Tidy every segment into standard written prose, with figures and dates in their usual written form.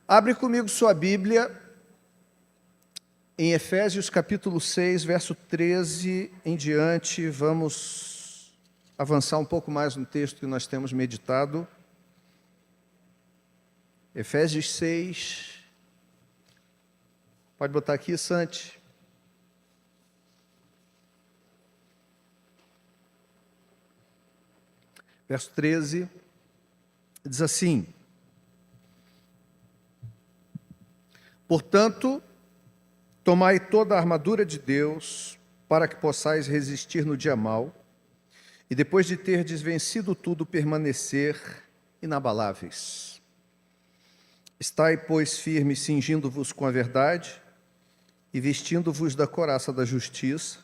Abre comigo sua Bíblia em Efésios capítulo 6, verso 13 em diante. Vamos avançar um pouco mais no texto que nós temos meditado. Efésios 6. Pode botar aqui, Santi. Verso 13, diz assim: portanto, tomai toda a armadura de Deus, para que possais resistir no dia mau, e depois de terdes vencido tudo, permanecer inabaláveis. Estai, pois, firmes, cingindo-vos com a verdade, e vestindo-vos da couraça da justiça,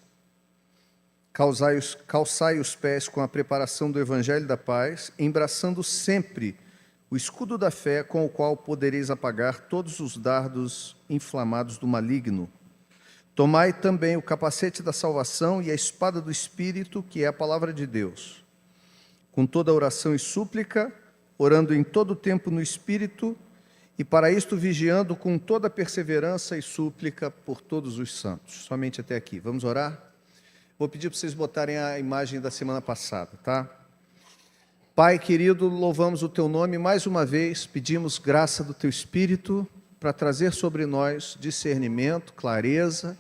calçai os pés com a preparação do evangelho da paz, embraçando sempre o escudo da fé, com o qual podereis apagar todos os dardos inflamados do maligno. Tomai também o capacete da salvação e a espada do Espírito, que é a palavra de Deus, com toda oração e súplica, orando em todo o tempo no Espírito, e para isto vigiando com toda perseverança e súplica por todos os santos. Somente até aqui. Vamos orar? Vou pedir para vocês botarem a imagem da semana passada, tá? Pai querido, louvamos o Teu nome mais uma vez, pedimos graça do Teu Espírito para trazer sobre nós discernimento, clareza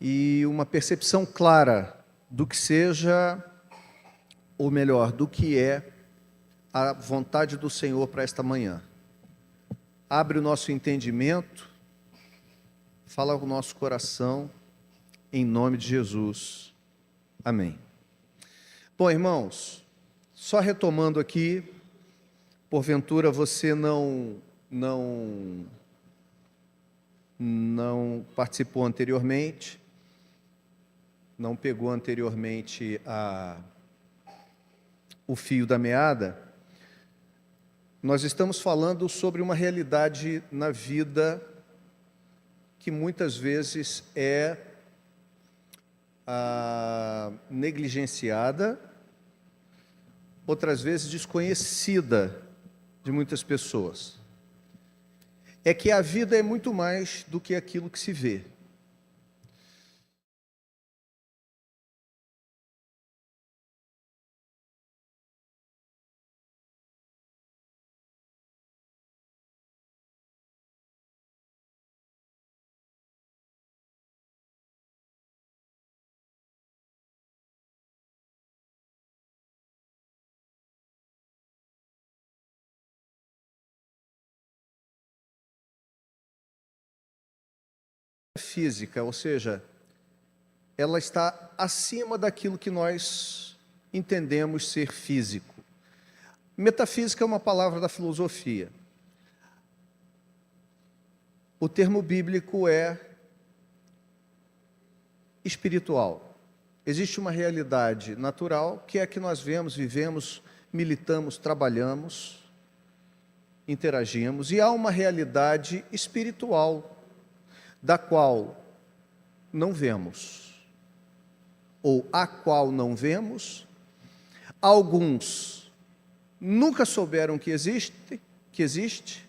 e uma percepção clara do que seja, ou melhor, do que é a vontade do Senhor para esta manhã. Abre o nosso entendimento, fala ao nosso coração, em nome de Jesus. Amém. Bom, irmãos, só retomando aqui, porventura você não participou anteriormente, não pegou anteriormente o fio da meada. Nós estamos falando sobre uma realidade na vida que muitas vezes é negligenciada, outras vezes desconhecida de muitas pessoas. É que a vida é muito mais do que aquilo que se vê. Física, ou seja, ela está acima daquilo que nós entendemos ser físico. Metafísica é uma palavra da filosofia. O termo bíblico é espiritual. Existe uma realidade natural, que é a que nós vemos, vivemos, militamos, trabalhamos, interagimos, e há uma realidade espiritual, da qual não vemos, ou a qual não vemos. Alguns nunca souberam que existe,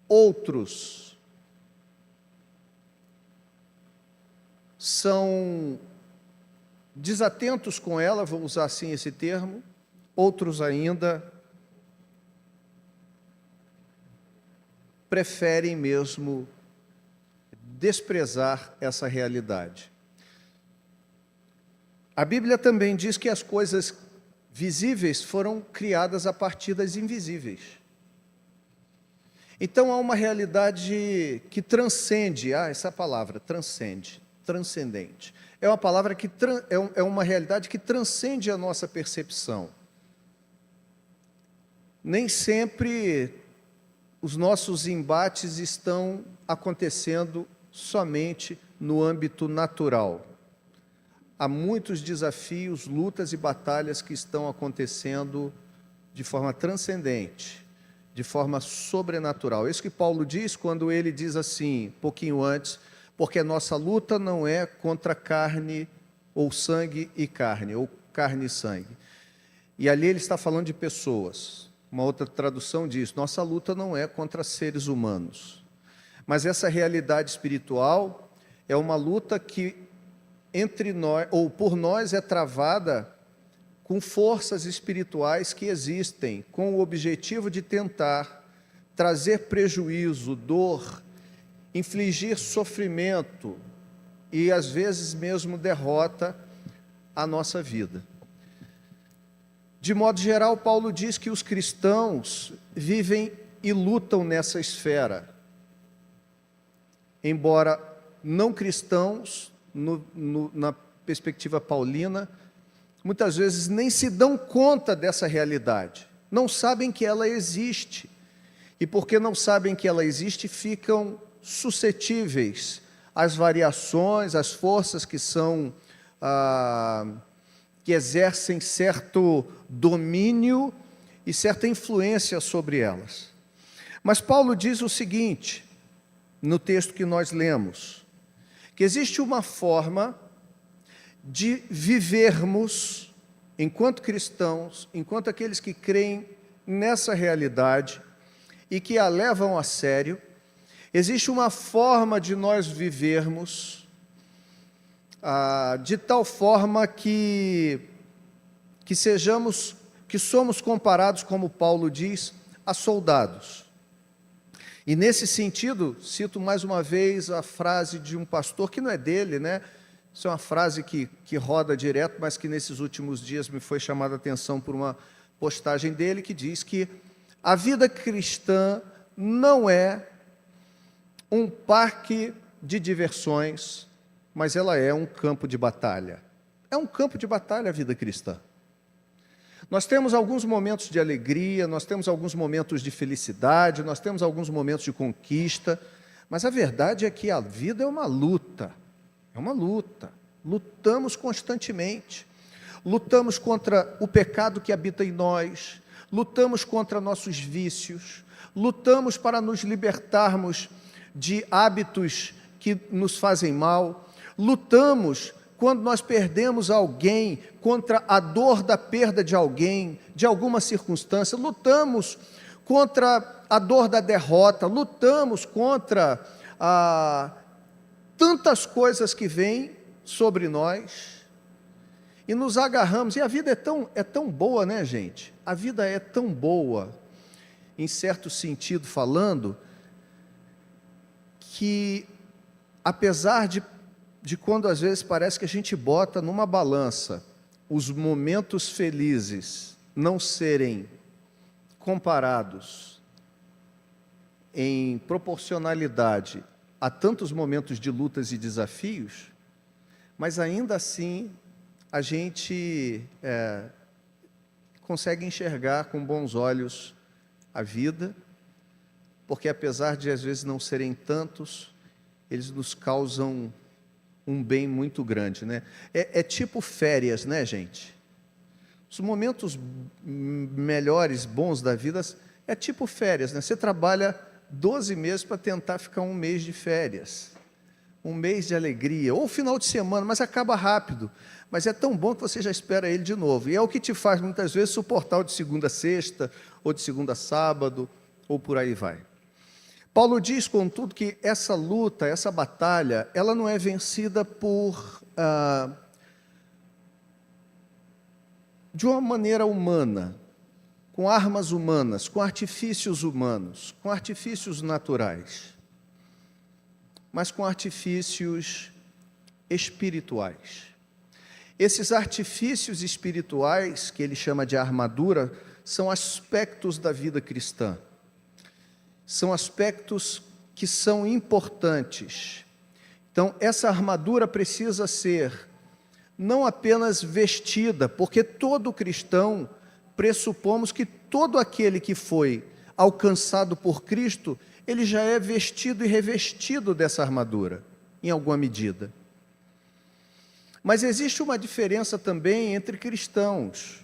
outros são desatentos com ela, vou usar assim esse termo, outros ainda preferem mesmo desprezar essa realidade. A Bíblia também diz que as coisas visíveis foram criadas a partir das invisíveis. Então há uma realidade que transcende, essa palavra, transcende, transcendente. É uma palavra que é uma realidade que transcende a nossa percepção. Nem sempre os nossos embates estão acontecendo somente no âmbito natural. Há muitos desafios, lutas e batalhas que estão acontecendo de forma transcendente, de forma sobrenatural. Isso que Paulo diz quando ele diz assim, pouquinho antes, porque a nossa luta não é contra carne ou sangue e carne, ou carne e sangue. E ali ele está falando de pessoas. Uma outra tradução diz: nossa luta não é contra seres humanos. Mas essa realidade espiritual é uma luta que entre nós, ou por nós, é travada com forças espirituais que existem, com o objetivo de tentar trazer prejuízo, dor, infligir sofrimento e, às vezes, mesmo derrota à nossa vida. De modo geral, Paulo diz que os cristãos vivem e lutam nessa esfera. Embora não cristãos, na perspectiva paulina, muitas vezes nem se dão conta dessa realidade, não sabem que ela existe, e porque não sabem que ela existe, ficam suscetíveis às variações, às forças que são, que exercem certo domínio e certa influência sobre elas. Mas Paulo diz o seguinte, no texto que nós lemos, que existe uma forma de vivermos, enquanto cristãos, enquanto aqueles que creem nessa realidade e que a levam a sério, existe uma forma de nós vivermos de tal forma que somos comparados, como Paulo diz, a soldados. E nesse sentido, cito mais uma vez a frase de um pastor, que não é dele, né? Isso é uma frase que roda direto, mas que nesses últimos dias me foi chamada a atenção por uma postagem dele, que diz que a vida cristã não é um parque de diversões, mas ela é um campo de batalha. É um campo de batalha a vida cristã. Nós temos alguns momentos de alegria, nós temos alguns momentos de felicidade, nós temos alguns momentos de conquista, mas a verdade é que a vida é uma luta. É uma luta. Lutamos constantemente. Lutamos contra o pecado que habita em nós, lutamos contra nossos vícios, lutamos para nos libertarmos de hábitos que nos fazem mal, lutamos quando nós perdemos alguém, contra a dor da perda de alguém, de alguma circunstância, lutamos contra a dor da derrota, lutamos contra tantas coisas que vêm sobre nós, e nos agarramos, e a vida é tão boa, né, gente? A vida é tão boa, em certo sentido falando, que apesar de quando às vezes parece que a gente bota numa balança os momentos felizes não serem comparados em proporcionalidade a tantos momentos de lutas e desafios, mas ainda assim a gente consegue enxergar com bons olhos a vida, porque apesar de às vezes não serem tantos, eles nos causam um bem muito grande, né? É tipo férias, né, gente? Os momentos melhores, bons da vida, é tipo férias, né? Você trabalha 12 meses para tentar ficar um mês de férias, um mês de alegria, ou final de semana, mas acaba rápido. Mas é tão bom que você já espera ele de novo. E é o que te faz, muitas vezes, suportar o de segunda a sexta, ou de segunda a sábado, ou por aí vai. Paulo diz, contudo, que essa luta, essa batalha, ela não é vencida de uma maneira humana, com armas humanas, com artifícios humanos, com artifícios naturais, mas com artifícios espirituais. Esses artifícios espirituais, que ele chama de armadura, são aspectos da vida cristã. São aspectos que são importantes. Então, essa armadura precisa ser não apenas vestida, porque todo cristão, pressupomos que todo aquele que foi alcançado por Cristo, ele já é vestido e revestido dessa armadura, em alguma medida. Mas existe uma diferença também entre cristãos,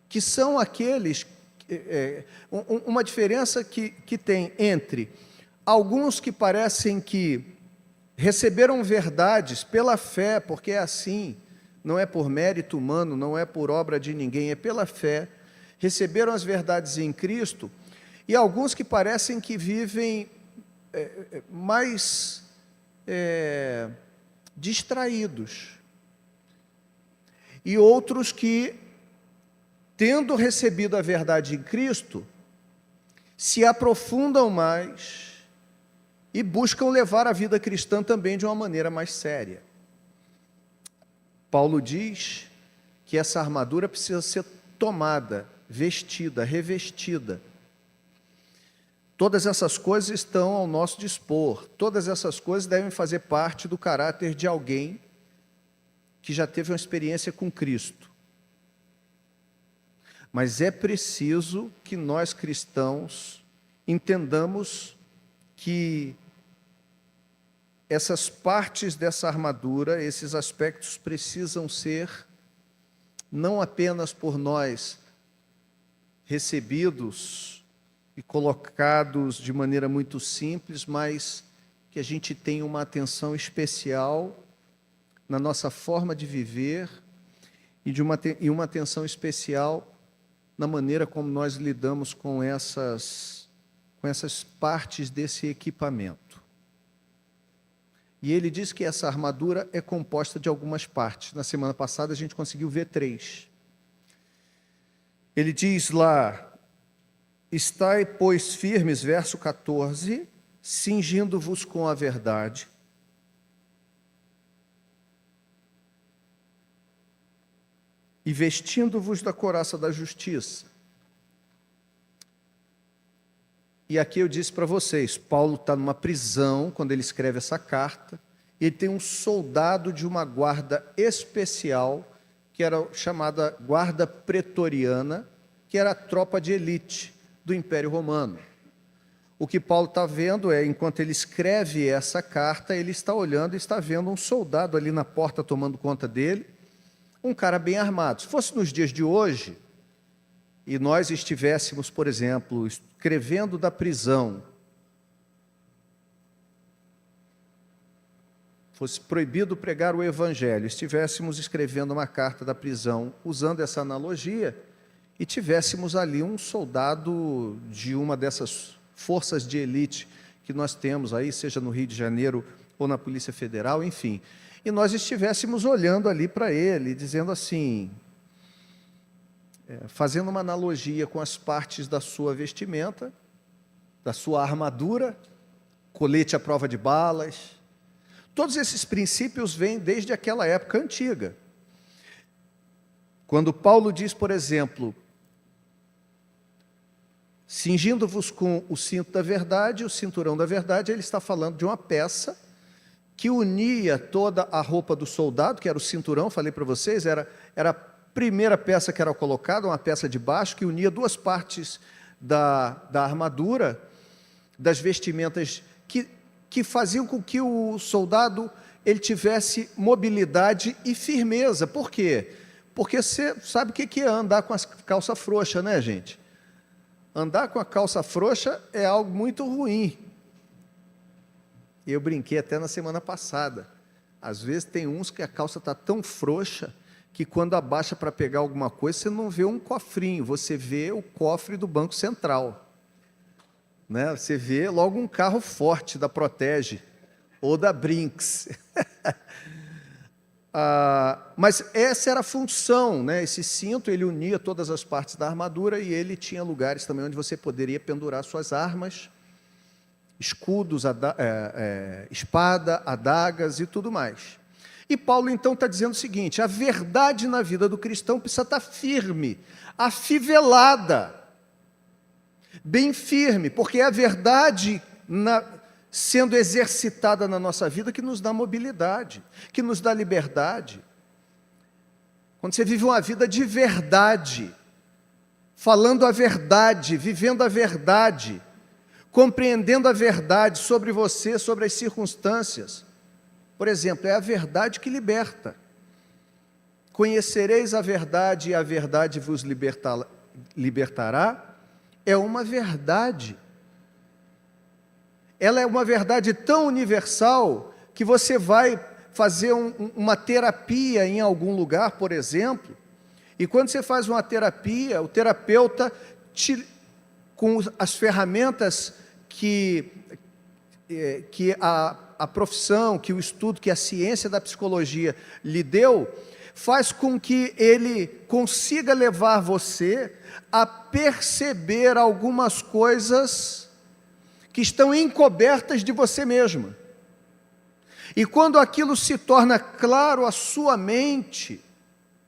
que são aqueles uma diferença que tem entre alguns que parecem que receberam verdades pela fé, porque é assim, não é por mérito humano, não é por obra de ninguém, é pela fé, receberam as verdades em Cristo, e alguns que parecem que vivem mais distraídos, e outros que, tendo recebido a verdade em Cristo, se aprofundam mais e buscam levar a vida cristã também de uma maneira mais séria. Paulo diz que essa armadura precisa ser tomada, vestida, revestida. Todas essas coisas estão ao nosso dispor. Todas essas coisas devem fazer parte do caráter de alguém que já teve uma experiência com Cristo. Mas é preciso que nós cristãos entendamos que essas partes dessa armadura, esses aspectos precisam ser não apenas por nós recebidos e colocados de maneira muito simples, mas que a gente tenha uma atenção especial na nossa forma de viver e uma atenção especial na maneira como nós lidamos com essas partes desse equipamento. E ele diz que essa armadura é composta de algumas partes. Na semana passada a gente conseguiu ver 3. Ele diz lá: estai, pois, firmes, verso 14, cingindo-vos com a verdade, e vestindo-vos da couraça da justiça. E aqui eu disse para vocês, Paulo está numa prisão quando ele escreve essa carta, e ele tem um soldado de uma guarda especial, que era chamada guarda pretoriana, que era a tropa de elite do Império Romano. O que Paulo está vendo é, enquanto ele escreve essa carta, ele está olhando e está vendo um soldado ali na porta tomando conta dele, um cara bem armado. Se fosse nos dias de hoje, e nós estivéssemos, por exemplo, escrevendo da prisão, fosse proibido pregar o Evangelho, estivéssemos escrevendo uma carta da prisão, usando essa analogia, e tivéssemos ali um soldado de uma dessas forças de elite que nós temos aí, seja no Rio de Janeiro ou na Polícia Federal, enfim, e nós estivéssemos olhando ali para ele, dizendo assim, fazendo uma analogia com as partes da sua vestimenta, da sua armadura, colete à prova de balas. Todos esses princípios vêm desde aquela época antiga. Quando Paulo diz, por exemplo, cingindo-vos com o cinto da verdade, o cinturão da verdade, ele está falando de uma peça que unia toda a roupa do soldado, que era o cinturão, falei para vocês, era a primeira peça que era colocada, uma peça de baixo, que unia duas partes da armadura, das vestimentas, que faziam com que o soldado ele tivesse mobilidade e firmeza. Por quê? Porque você sabe o que é andar com a calça frouxa, né, gente? Andar com a calça frouxa é algo muito ruim. Eu brinquei até na semana passada. Às vezes tem uns que a calça está tão frouxa que quando abaixa para pegar alguma coisa, você não vê um cofrinho, você vê o cofre do Banco Central. Né? Você vê logo um carro forte da Protege ou da Brinks. Mas essa era a função, né? Esse cinto, ele unia todas as partes da armadura e ele tinha lugares também onde você poderia pendurar suas armas, escudos, espada, adagas e tudo mais. E Paulo então está dizendo o seguinte, a verdade na vida do cristão precisa estar firme, afivelada, bem firme, porque é a verdade sendo exercitada na nossa vida que nos dá mobilidade, que nos dá liberdade. Quando você vive uma vida de verdade, falando a verdade, vivendo a verdade, compreendendo a verdade sobre você, sobre as circunstâncias. Por exemplo, é a verdade que liberta. Conhecereis a verdade e a verdade vos libertará. É uma verdade. Ela é uma verdade tão universal que você vai fazer uma terapia em algum lugar, por exemplo, E quando você faz uma terapia, o terapeuta, com as ferramentas que a profissão, que o estudo, que a ciência da psicologia lhe deu, faz com que ele consiga levar você a perceber algumas coisas que estão encobertas de você mesma. E quando aquilo se torna claro à sua mente,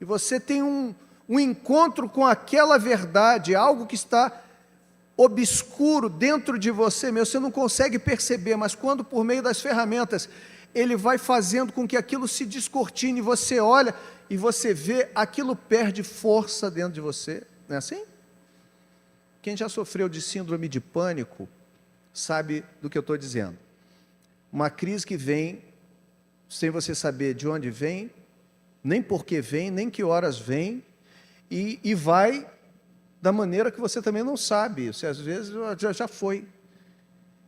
e você tem um encontro com aquela verdade, algo que está obscuro dentro de você mesmo, você não consegue perceber, mas quando por meio das ferramentas, ele vai fazendo com que aquilo se descortine, você olha e você vê, aquilo perde força dentro de você, não é assim? Quem já sofreu de síndrome de pânico, sabe do que eu estou dizendo. Uma crise que vem, sem você saber de onde vem, nem por que vem, nem que horas vem, e vai da maneira que você também não sabe. Você às vezes já foi,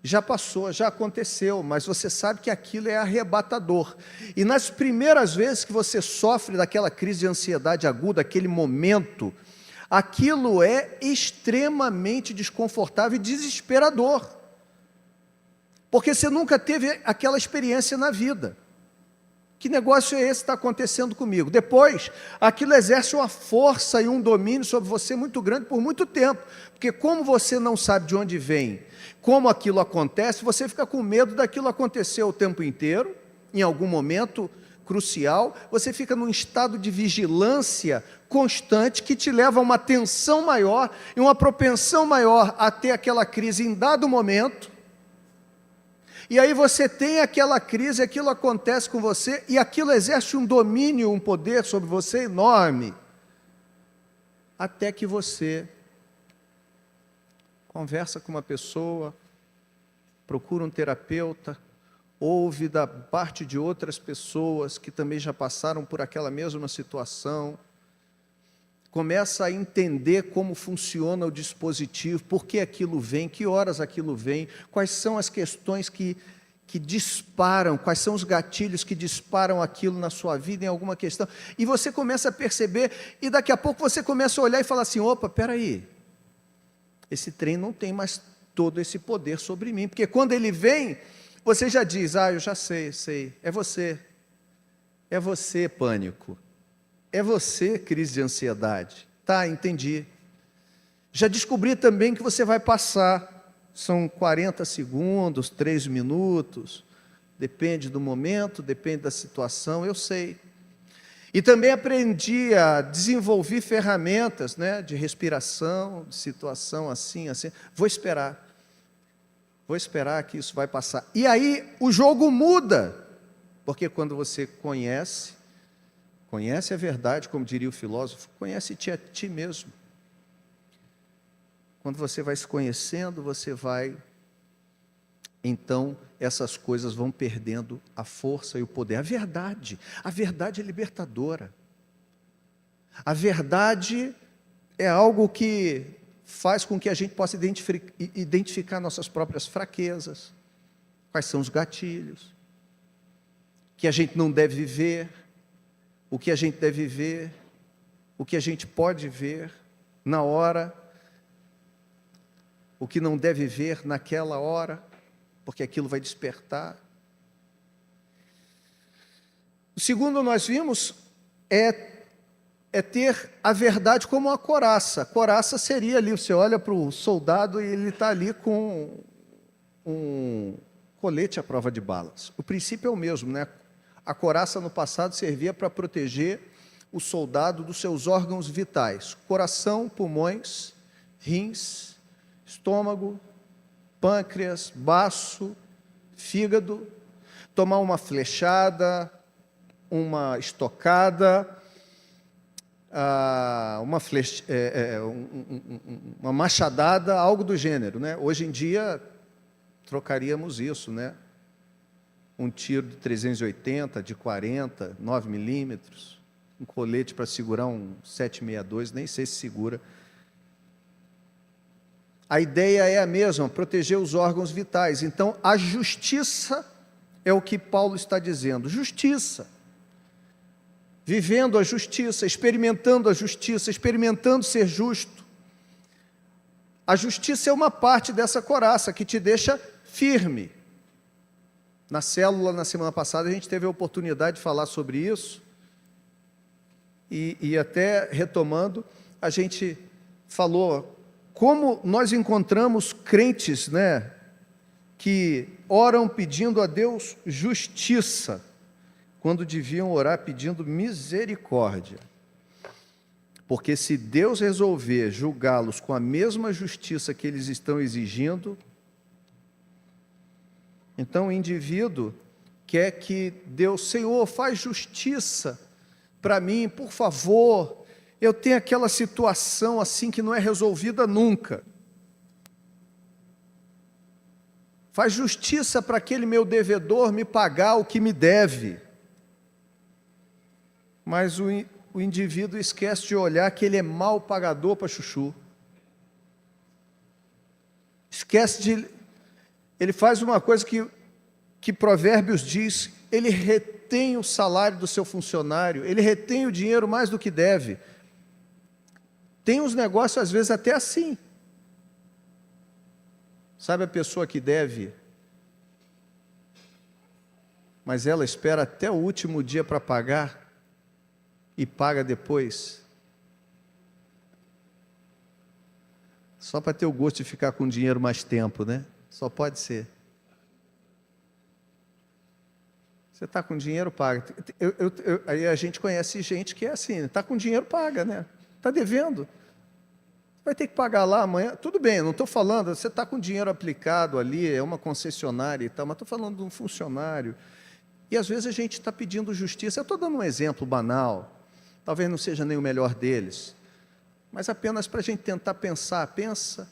já passou, já aconteceu, mas você sabe que aquilo é arrebatador. E nas primeiras vezes que você sofre daquela crise de ansiedade aguda, aquele momento, aquilo é extremamente desconfortável e desesperador, porque você nunca teve aquela experiência na vida. Que negócio é esse que está acontecendo comigo? Depois, aquilo exerce uma força e um domínio sobre você muito grande por muito tempo, porque como você não sabe de onde vem, como aquilo acontece, você fica com medo daquilo acontecer o tempo inteiro, em algum momento crucial, você fica num estado de vigilância constante que te leva a uma tensão maior e uma propensão maior a ter aquela crise em dado momento. E aí você tem aquela crise, aquilo acontece com você, e aquilo exerce um domínio, um poder sobre você enorme, até que você conversa com uma pessoa, procura um terapeuta, ouve da parte de outras pessoas que também já passaram por aquela mesma situação, começa a entender como funciona o dispositivo, por que aquilo vem, que horas aquilo vem, quais são as questões que disparam, quais são os gatilhos que disparam aquilo na sua vida em alguma questão. E você começa a perceber, e daqui a pouco você começa a olhar e falar assim, opa, peraí, esse trem não tem mais todo esse poder sobre mim, porque quando ele vem, você já diz, eu já sei, é você, pânico. É você, crise de ansiedade. Tá, entendi. Já descobri também que você vai passar. São 40 segundos, 3 minutos. Depende do momento, depende da situação, eu sei. E também aprendi a desenvolver ferramentas, de respiração, de situação assim. Vou esperar que isso vai passar. E aí o jogo muda, porque quando você conhece a verdade, como diria o filósofo, conhece-te a ti mesmo. Quando você vai se conhecendo, então essas coisas vão perdendo a força e o poder. A verdade é libertadora. A verdade é algo que faz com que a gente possa identificar nossas próprias fraquezas, quais são os gatilhos, que a gente não deve ver, o que a gente deve ver, o que a gente pode ver na hora, o que não deve ver naquela hora, porque aquilo vai despertar. O segundo nós vimos é ter a verdade como uma couraça. Couraça seria ali, você olha para o soldado e ele está ali com um colete à prova de balas. O princípio é o mesmo, A couraça no passado servia para proteger o soldado dos seus órgãos vitais, coração, pulmões, rins, estômago, pâncreas, baço, fígado, tomar uma flechada, uma estocada, uma machadada, algo do gênero, Hoje em dia, trocaríamos isso, Um tiro de 380, de 40, 9 milímetros, um colete para segurar um 762, nem sei se segura. A ideia é a mesma, proteger os órgãos vitais. Então, a justiça é o que Paulo está dizendo, justiça. vivendo a justiça, experimentando ser justo. A justiça é uma parte dessa coraça que te deixa firme. Na célula, na semana passada, a gente teve a oportunidade de falar sobre isso, e até retomando, a gente falou como nós encontramos crentes, né, que oram pedindo a Deus justiça, quando deviam orar pedindo misericórdia. Porque se Deus resolver julgá-los com a mesma justiça que eles estão exigindo, então o indivíduo quer que Deus, Senhor, faz justiça para mim, por favor, eu tenho aquela situação assim que não é resolvida nunca. Faz justiça para aquele meu devedor me pagar o que me deve. Mas o indivíduo esquece de olhar que ele é mau pagador para chuchu. Ele faz uma coisa que Provérbios diz, ele retém o salário do seu funcionário, ele retém o dinheiro mais do que deve. Tem uns negócios, às vezes, até assim. Sabe a pessoa que deve, mas ela espera até o último dia para pagar e paga depois? Só para ter o gosto de ficar com dinheiro mais tempo, né? Só pode ser. Você está com dinheiro, paga. Aí a gente conhece gente que é assim, está com dinheiro, paga, né? Está devendo. Vai ter que pagar lá amanhã. Tudo bem, não estou falando, você está com dinheiro aplicado ali, é uma concessionária e tal, mas estou falando de um funcionário. E às vezes a gente está pedindo justiça. Eu estou dando um exemplo banal, talvez não seja nem o melhor deles, mas apenas para a gente tentar pensar. Pensa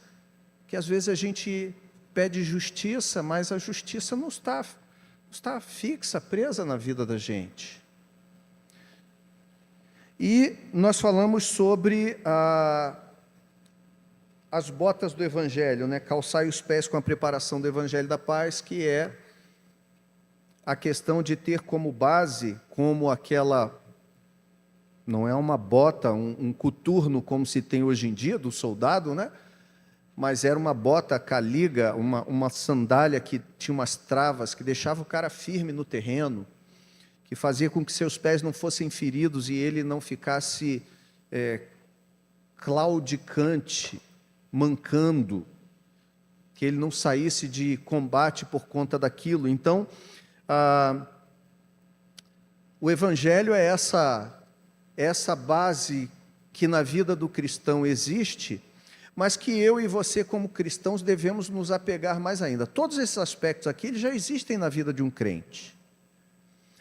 que às vezes a gente pede justiça, mas a justiça não está fixa, presa na vida da gente. E nós falamos sobre as botas do Evangelho, né? Calçai os pés com a preparação do Evangelho da paz, que é a questão de ter como base, como aquela, não é uma bota, um coturno como se tem hoje em dia, do soldado, né? Mas era uma bota caliga, uma sandália que tinha umas travas, que deixava o cara firme no terreno, que fazia com que seus pés não fossem feridos e ele não ficasse claudicante, mancando, que ele não saísse de combate por conta daquilo. Então, o Evangelho é essa base que na vida do cristão existe, mas que eu e você, como cristãos, devemos nos apegar mais ainda. Todos esses aspectos aqui eles já existem na vida de um crente.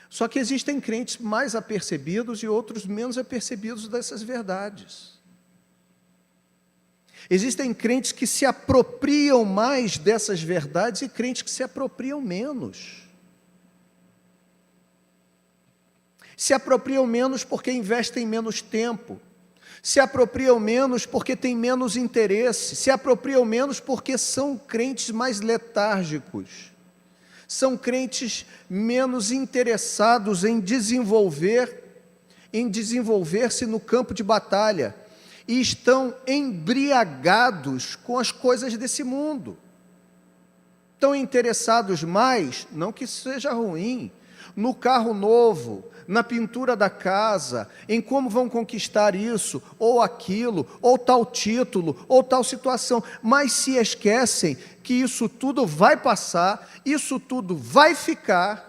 Só que existem crentes mais apercebidos e outros menos apercebidos dessas verdades. Existem crentes que se apropriam mais dessas verdades e crentes que se apropriam menos. Se apropriam menos porque investem menos tempo. Se apropriam menos porque têm menos interesse. Se apropriam menos porque são crentes mais letárgicos. São crentes menos interessados em desenvolver-se no campo de batalha. E estão embriagados com as coisas desse mundo. Estão interessados mais, não que seja ruim, no carro novo, na pintura da casa, em como vão conquistar isso, ou aquilo, ou tal título, ou tal situação, mas se esquecem que isso tudo vai passar, isso tudo vai ficar.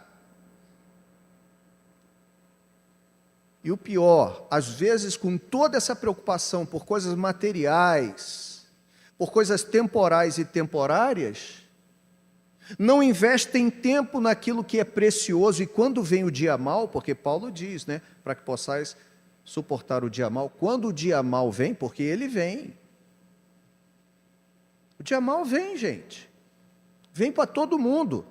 E o pior, às vezes com toda essa preocupação por coisas materiais, por coisas temporais e temporárias, não investem tempo naquilo que é precioso, e quando vem o dia mau, porque Paulo diz, né, para que possais suportar o dia mau, quando o dia mau vem, porque ele vem. O dia mau vem, gente, vem para todo mundo.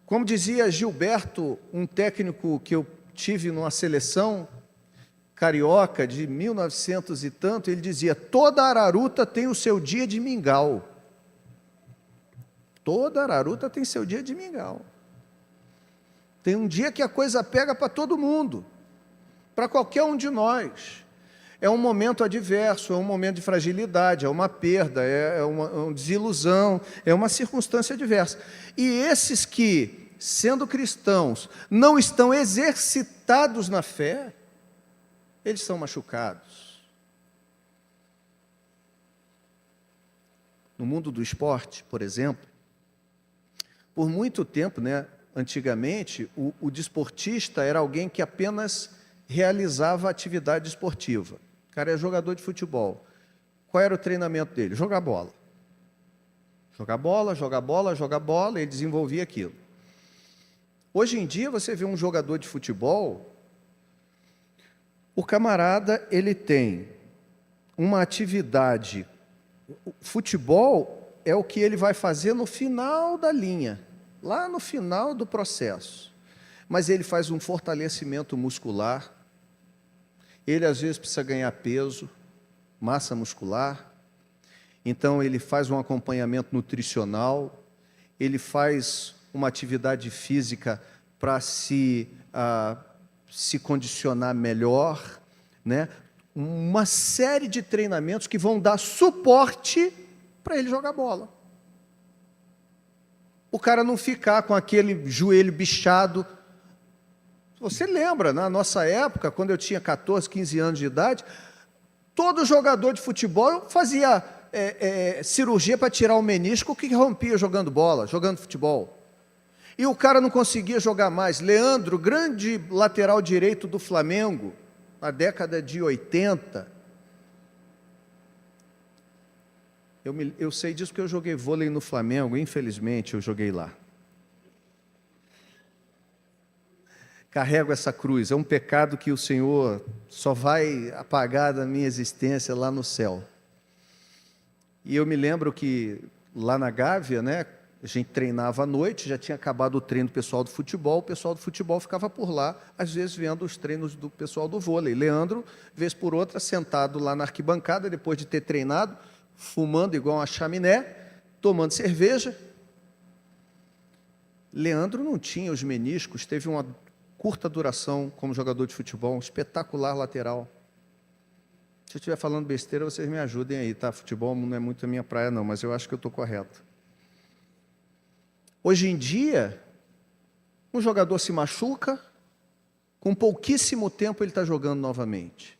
Como dizia Gilberto, um técnico que eu tive numa seleção carioca de 1900 e tanto, ele dizia, toda araruta tem o seu dia de mingau. Toda araruta tem seu dia de mingau. Tem um dia que a coisa pega para todo mundo. para qualquer um de nós. É um momento adverso, é um momento de fragilidade, é uma perda, é uma desilusão, é uma circunstância adversa. E esses que, sendo cristãos, não estão exercitados na fé, eles são machucados. No mundo do esporte, por exemplo, por muito tempo, antigamente, o desportista era alguém que apenas realizava atividade esportiva. O cara é jogador de futebol. Qual era o treinamento dele? Jogar bola. Jogar bola, jogar bola, jogar bola, ele desenvolvia aquilo. Hoje em dia, você vê um jogador de futebol, o camarada, ele tem uma atividade. O futebol é o que ele vai fazer no final da linha, lá no final do processo. Mas ele faz um fortalecimento muscular, ele às vezes precisa ganhar peso, massa muscular, então ele faz um acompanhamento nutricional, ele faz uma atividade física para se condicionar melhor, uma série de treinamentos que vão dar suporte para ele jogar bola. O cara não ficar com aquele joelho bichado. Você lembra, na nossa época, quando eu tinha 14, 15 anos de idade, todo jogador de futebol fazia cirurgia para tirar o menisco que rompia jogando bola, jogando futebol. E o cara não conseguia jogar mais. Leandro, grande lateral direito do Flamengo, na década de 80. Eu sei disso porque eu joguei vôlei no Flamengo, infelizmente eu joguei lá. Carrego essa cruz, é um pecado que o Senhor só vai apagar da minha existência lá no céu. E eu me lembro que lá na Gávea, a gente treinava à noite, já tinha acabado o treino do pessoal do futebol, o pessoal do futebol ficava por lá, às vezes vendo os treinos do pessoal do vôlei. Leandro, vez por outra, sentado lá na arquibancada, depois de ter treinado, fumando igual uma chaminé, tomando cerveja. Leandro não tinha os meniscos, teve uma curta duração como jogador de futebol, um espetacular lateral. Se eu estiver falando besteira, vocês me ajudem aí, tá? Futebol não é muito a minha praia não, mas eu acho que eu estou correto. Hoje em dia, um jogador se machuca, com pouquíssimo tempo ele está jogando novamente.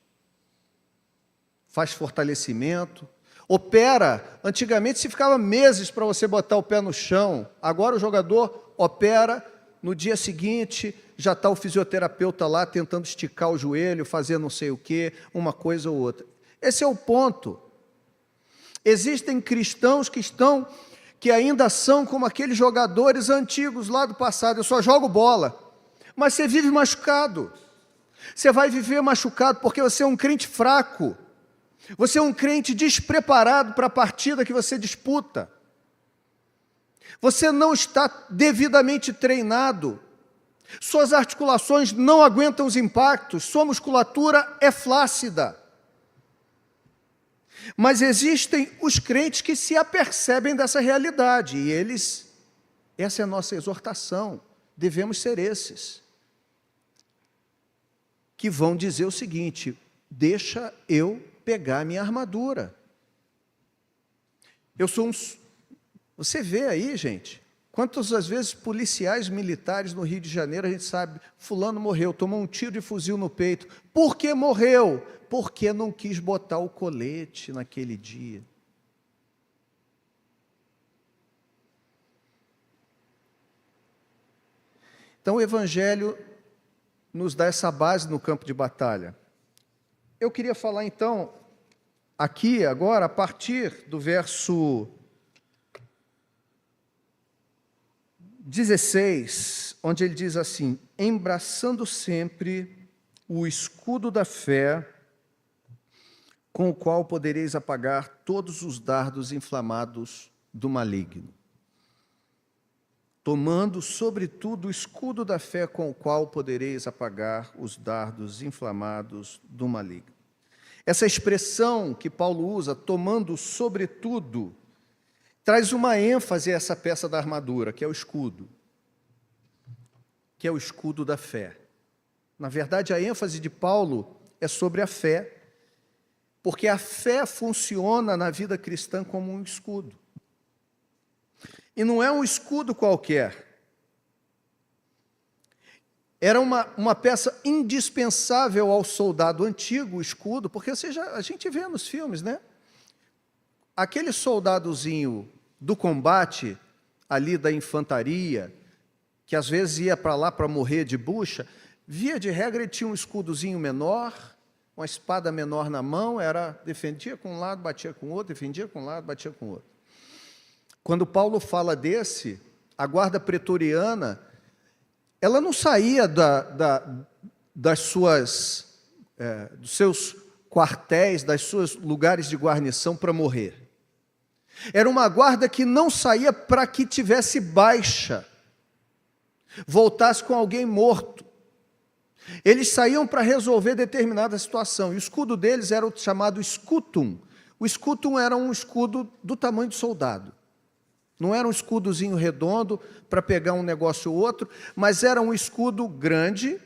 Faz fortalecimento, opera. Antigamente se ficava meses para você botar o pé no chão, agora o jogador opera, no dia seguinte já está o fisioterapeuta lá tentando esticar o joelho, fazer não sei o quê, uma coisa ou outra. Esse é o ponto. Existem cristãos que ainda são como aqueles jogadores antigos lá do passado. Eu só jogo bola, mas você vive machucado. Você vai viver machucado porque você é um crente fraco. Você é um crente despreparado para a partida que você disputa. Você não está devidamente treinado. Suas articulações não aguentam os impactos. Sua musculatura é flácida. Mas existem os crentes que se apercebem dessa realidade. E essa é a nossa exortação. Devemos ser esses. Que vão dizer o seguinte: deixa eu pegar a minha armadura. Você vê aí, gente, quantas vezes policiais militares no Rio de Janeiro, a gente sabe, fulano morreu, tomou um tiro de fuzil no peito. Por que morreu? Porque não quis botar o colete naquele dia. Então o Evangelho nos dá essa base no campo de batalha. Eu queria falar então, aqui agora, a partir do verso 16, onde ele diz assim: embraçando sempre o escudo da fé, com o qual podereis apagar todos os dardos inflamados do maligno. Tomando, sobretudo, o escudo da fé, com o qual podereis apagar os dardos inflamados do maligno. Essa expressão que Paulo usa, tomando sobretudo, traz uma ênfase a essa peça da armadura, que é o escudo da fé. Na verdade, a ênfase de Paulo é sobre a fé, porque a fé funciona na vida cristã como um escudo. E não é um escudo qualquer. Era uma peça indispensável ao soldado antigo, o escudo, porque a gente vê nos filmes, né? Aquele soldadozinho do combate, ali da infantaria, que às vezes ia para lá para morrer de bucha, via de regra ele tinha um escudozinho menor, uma espada menor na mão, defendia com um lado, batia com o outro, defendia com um lado, batia com o outro. Quando Paulo fala a guarda pretoriana, ela não saía dos seus quartéis, dos seus lugares de guarnição para morrer. Era uma guarda que não saía para que tivesse baixa, voltasse com alguém morto. Eles saíam para resolver determinada situação. E o escudo deles era o chamado scutum. O scutum era um escudo do tamanho do soldado. Não era um escudozinho redondo para pegar um negócio ou outro, mas era um escudo grande,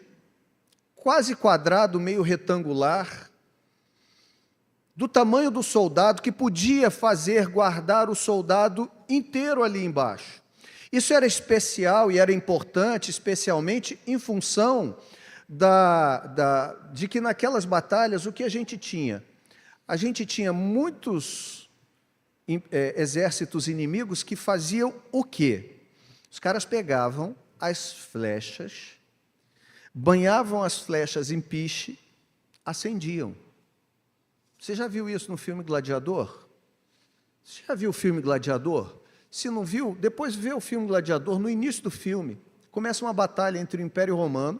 quase quadrado, meio retangular, do tamanho do soldado, que podia guardar o soldado inteiro ali embaixo. Isso era especial e era importante, especialmente em função de que naquelas batalhas o que a gente tinha? A gente tinha muitos exércitos inimigos que faziam o quê? Os caras pegavam as flechas, banhavam as flechas em piche, acendiam. Você já viu isso no filme Gladiador? Você já viu o filme Gladiador? Se não viu, depois vê o filme Gladiador. No início do filme, começa uma batalha entre o Império Romano,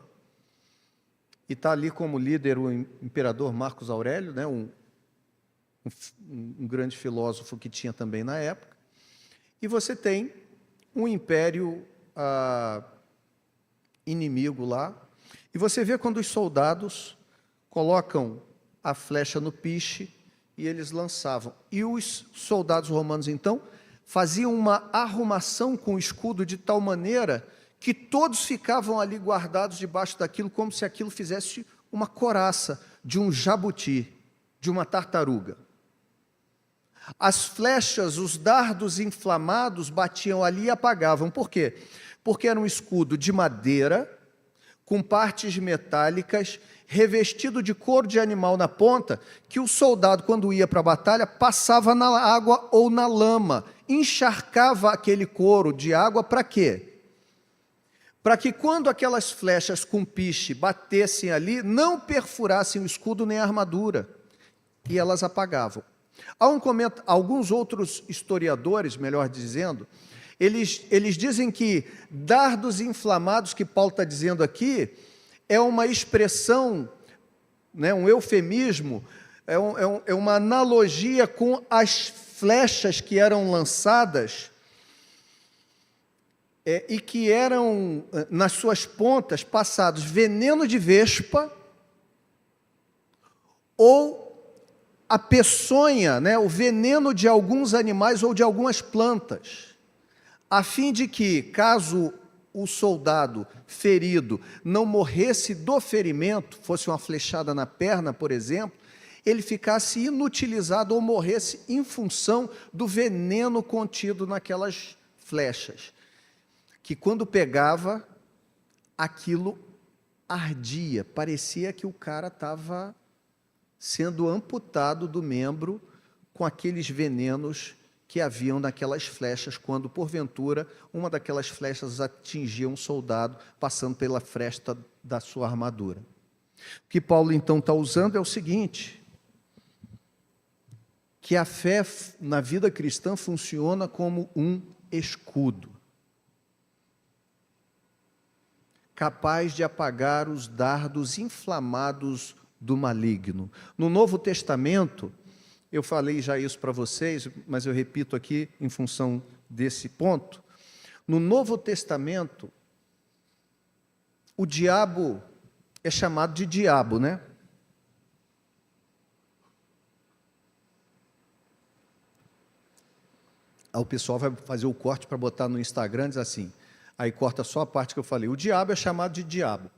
e está ali como líder o imperador Marcos Aurélio, né, um grande filósofo que tinha também na época, e você tem um império inimigo lá, e você vê quando os soldados colocam a flecha no piche e eles lançavam. E os soldados romanos, então, faziam uma arrumação com o escudo de tal maneira que todos ficavam ali guardados debaixo daquilo, como se aquilo fizesse uma coraça de um jabuti, de uma tartaruga. As flechas, os dardos inflamados batiam ali e apagavam. Por quê? Porque era um escudo de madeira, com partes metálicas, revestido de couro de animal na ponta, que o soldado, quando ia para a batalha, passava na água ou na lama, encharcava aquele couro de água para quê? Para que quando aquelas flechas com piche batessem ali, não perfurassem o escudo nem a armadura, e elas apagavam. Alguns outros historiadores, melhor dizendo, eles dizem que dardos inflamados, que Paulo está dizendo aqui, é uma expressão, né, um eufemismo, é uma analogia com as flechas que eram lançadas e que eram, nas suas pontas, passados veneno de vespa ou a peçonha, né, o veneno de alguns animais ou de algumas plantas, a fim de que, caso o soldado ferido não morresse do ferimento, fosse uma flechada na perna, por exemplo, ele ficasse inutilizado ou morresse em função do veneno contido naquelas flechas, que quando pegava, aquilo ardia, parecia que o cara estava sendo amputado do membro com aqueles venenos que haviam naquelas flechas, quando, porventura, uma daquelas flechas atingia um soldado, passando pela fresta da sua armadura. O que Paulo, então, está usando é o seguinte, que a fé na vida cristã funciona como um escudo, capaz de apagar os dardos inflamados do maligno. No Novo Testamento, eu falei já isso para vocês, mas eu repito aqui em função desse ponto. No Novo Testamento, o diabo é chamado de diabo, né? Aí o pessoal vai fazer o corte para botar no Instagram, diz assim, aí corta só a parte que eu falei. O diabo é chamado de diabo.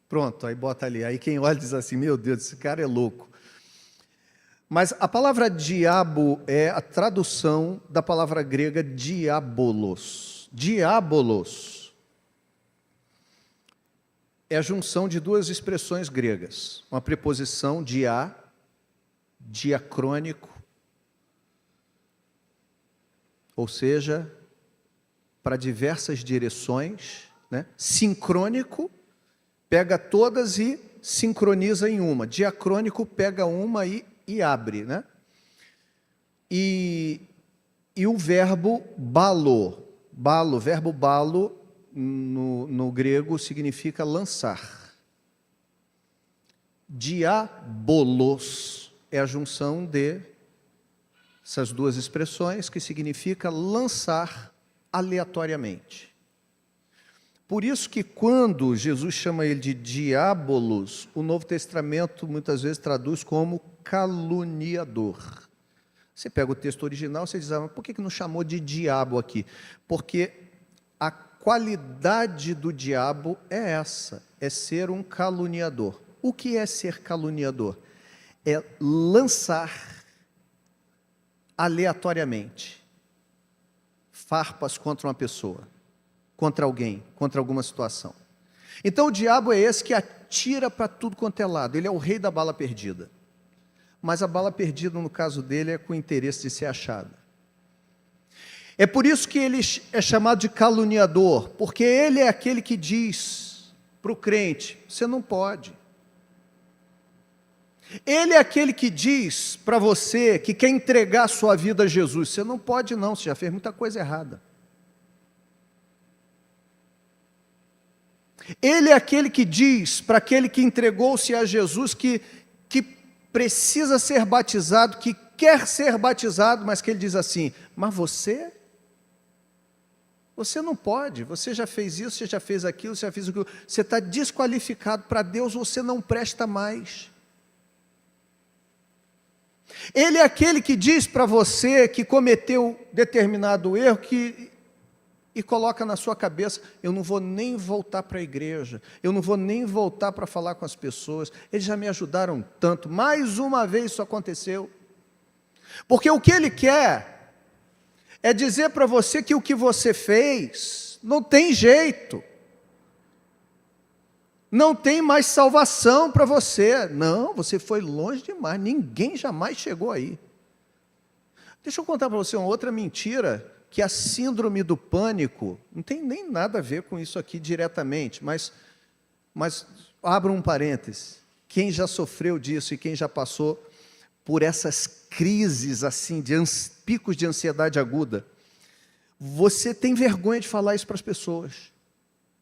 Pronto, aí bota ali. Aí quem olha diz assim, meu Deus, esse cara é louco. Mas a palavra diabo é a tradução da palavra grega diabolos. Diabolos é a junção de duas expressões gregas. Uma preposição dia, diacrônico, ou seja, para diversas direções, né? Sincrônico, pega todas e sincroniza em uma. Diacrônico, pega uma e abre, né? E o verbo balo, verbo balo no grego significa lançar. Diabolos é a junção de essas duas expressões que significa lançar aleatoriamente. Por isso que quando Jesus chama ele de diabolos, o Novo Testamento muitas vezes traduz como caluniador. Você pega o texto original, você diz, mas por que não chamou de diabo aqui? Porque a qualidade do diabo é essa, é ser um caluniador. O que é ser caluniador? É lançar aleatoriamente farpas contra uma pessoa, contra alguém, contra alguma situação. Então o diabo é esse que atira para tudo quanto é lado, ele é o rei da bala perdida. Mas a bala perdida, no caso dele, é com o interesse de ser achada. É por isso que ele é chamado de caluniador, porque ele é aquele que diz para o crente, você não pode. Ele é aquele que diz para você que quer entregar a sua vida a Jesus, você não pode não, você já fez muita coisa errada. Ele é aquele que diz para aquele que entregou-se a Jesus que precisa ser batizado, que quer ser batizado, mas que ele diz assim, mas você não pode, você já fez isso, você já fez aquilo, você já fez aquilo, você está desqualificado para Deus, você não presta mais. Ele é aquele que diz para você que cometeu determinado erro e coloca na sua cabeça, eu não vou nem voltar para a igreja, eu não vou nem voltar para falar com as pessoas, eles já me ajudaram tanto, mais uma vez isso aconteceu. Porque o que ele quer é dizer para você que o que você fez não tem jeito, não tem mais salvação para você. Não, você foi longe demais, ninguém jamais chegou aí. Deixa eu contar para você uma outra mentira, que a síndrome do pânico, não tem nem nada a ver com isso aqui diretamente, mas abra um parêntese, quem já sofreu disso e quem já passou por essas crises assim, picos de ansiedade aguda, você tem vergonha de falar isso para as pessoas,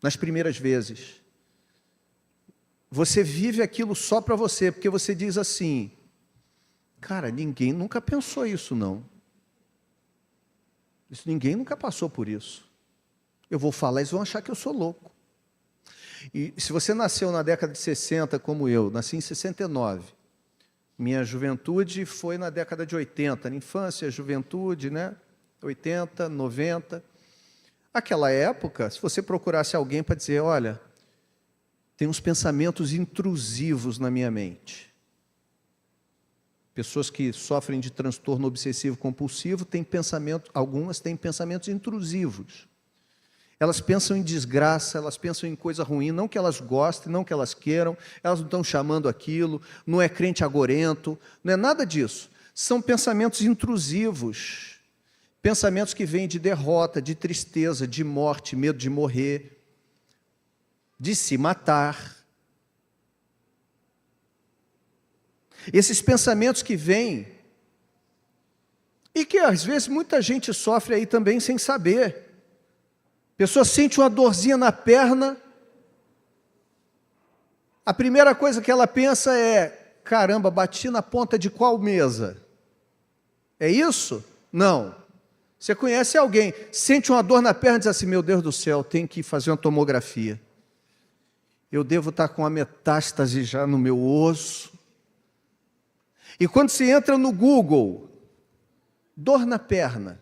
nas primeiras vezes. Você vive aquilo só para você, porque você diz assim, cara, ninguém nunca pensou isso não. Ninguém nunca passou por isso. Eu vou falar, eles vão achar que eu sou louco. E se você nasceu na década de 60, como eu, nasci em 69. Minha juventude foi na década de 80, na infância, juventude, né? 80, 90. Aquela época, se você procurasse alguém para dizer, olha, tem uns pensamentos intrusivos na minha mente. Pessoas que sofrem de transtorno obsessivo compulsivo têm algumas têm pensamentos intrusivos. Elas pensam em desgraça, elas pensam em coisa ruim, não que elas gostem, não que elas queiram, elas não estão chamando aquilo, não é crente agorento, não é nada disso. São pensamentos intrusivos, pensamentos que vêm de derrota, de tristeza, de morte, medo de morrer, de se matar. Esses pensamentos que vêm, e que às vezes muita gente sofre aí também sem saber. A pessoa sente uma dorzinha na perna, a primeira coisa que ela pensa é, caramba, bati na ponta de qual mesa? É isso? Não. Você conhece alguém, sente uma dor na perna e diz assim, meu Deus do céu, tem que fazer uma tomografia. Eu devo estar com uma metástase já no meu osso. E quando se entra no Google, dor na perna,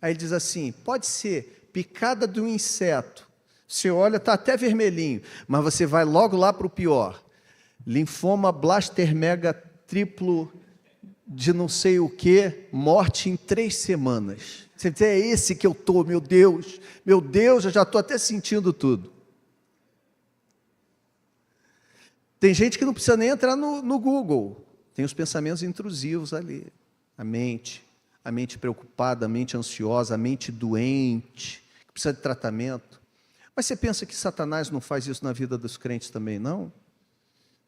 aí ele diz assim, pode ser picada de um inseto, Você olha, está até vermelhinho, mas você vai logo lá para o pior. Linfoma blaster mega triplo de não sei o que, morte em 3 semanas. Você diz, é esse que eu estou, meu Deus, eu já estou até sentindo tudo. Tem gente que não precisa nem entrar no Google, tem os pensamentos intrusivos ali, a mente preocupada, a mente ansiosa, a mente doente, que precisa de tratamento. Mas você pensa que Satanás não faz isso na vida dos crentes também, não?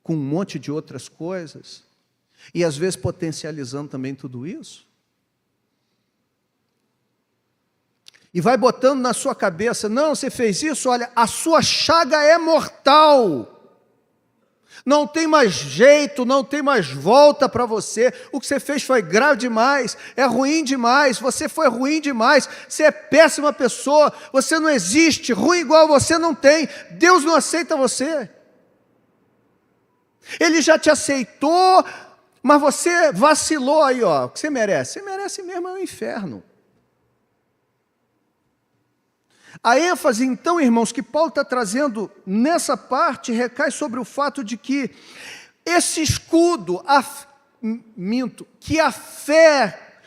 Com um monte de outras coisas, e às vezes potencializando também tudo isso? E vai botando na sua cabeça, não, você fez isso, olha, a sua chaga é mortal. Não tem mais jeito, não tem mais volta para você. O que você fez foi grave demais, é ruim demais, você foi ruim demais, você é péssima pessoa, você não existe, ruim igual você não tem, Deus não aceita você. Ele já te aceitou, mas você vacilou aí, ó. O que você merece? Você merece mesmo é o inferno. A ênfase, então, irmãos, que Paulo está trazendo nessa parte, recai sobre o fato de que esse escudo, que a fé,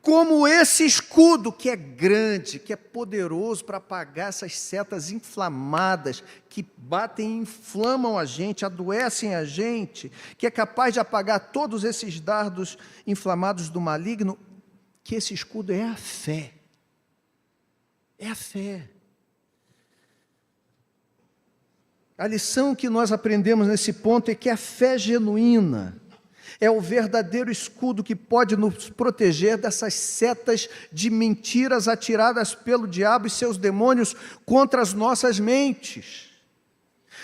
como esse escudo que é grande, que é poderoso para apagar essas setas inflamadas, que batem e inflamam a gente, adoecem a gente, que é capaz de apagar todos esses dardos inflamados do maligno, que esse escudo é a fé. É a fé. A lição que nós aprendemos nesse ponto é que a fé genuína é o verdadeiro escudo que pode nos proteger dessas setas de mentiras atiradas pelo diabo e seus demônios contra as nossas mentes.